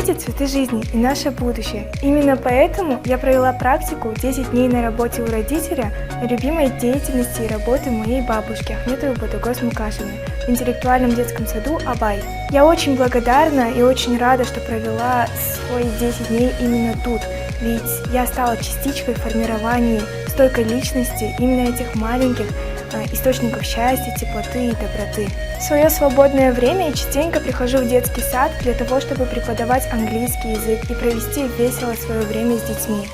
Дети – цветы жизни и наше будущее. Именно поэтому я провела практику 10 дней на работе у родителя на любимой деятельности и работы моей бабушки Ахметовой Ботагос Мукашевны в интеллектуальном детском саду Абай. Я очень благодарна и очень рада, что провела свои 10 дней именно тут, ведь я стала частичкой формирования стойкой личности именно этих маленьких источников счастья, теплоты и доброты. В свое свободное время я частенько прихожу в детский сад для того, чтобы преподавать английский язык и провести весело свое время с детьми.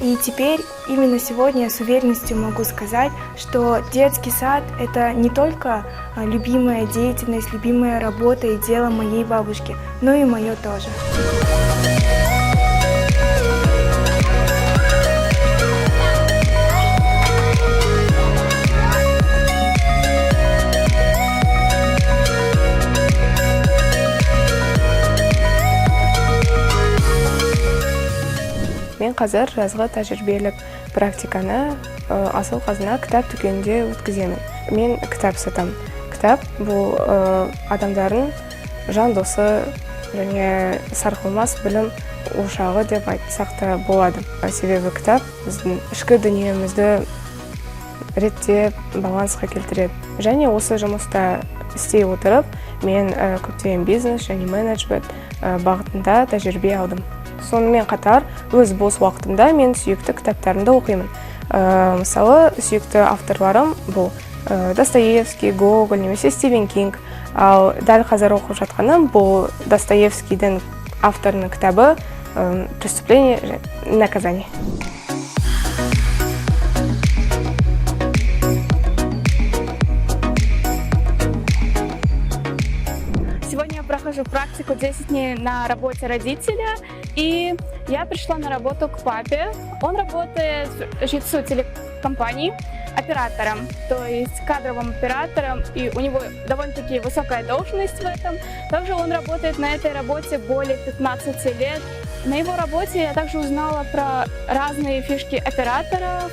И теперь, именно сегодня я с уверенностью могу сказать, что детский сад – это не только любимая деятельность, любимая работа и дело моей бабушки, но и мое тоже. Мен қазір жазғы тәжірибелік практиканы Асыл Қазына кітап дүкенінде өткіземін. Мен кітап сатамын. Кітап бұл адамдардың жан досы және сарқылмас білім ошағы деп айтсақ та болады. Себебі кітап біздің ішкі дүниемізді реттеп, балансқа келтіреді. Және осы жұмыста істей отырып, мен көптеген бизнес және менеджмент бағытында тәжірибе алдым. Сонымен қатар, өз бос уақытымда мен сүйікті кітаптарымды оқимын. Мысалы, сүйікті авторларым бұл Достоевский, Гоголь, немесе Стивен Кинг. Ал дәл қазір оқып жатқаным бұл Достоевскийдің авторының кітабы «Преступление и наказание». Сегодня я прохожу практику 10 дней на работе родителя, и я пришла на работу к папе. Он работает в ЖИЦУ телекомпании оператором, то есть кадровым оператором, и у него довольно-таки высокая должность в этом. Также он работает на этой работе более 15 лет. На его работе я также узнала про разные фишки операторов.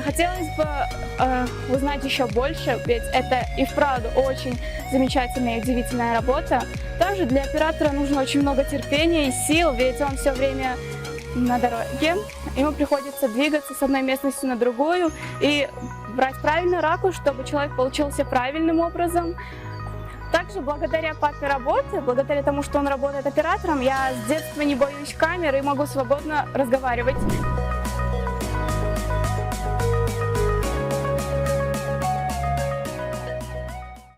Хотелось бы узнать еще больше, ведь это и вправду очень замечательная и удивительная работа. Также для оператора нужно очень много терпения и сил, ведь он все время на дороге. Ему приходится двигаться с одной местности на другую и брать правильный ракурс, чтобы человек получился правильным образом. Также благодаря папе работы, благодаря тому, что он работает оператором, я с детства не боюсь камеры и могу свободно разговаривать.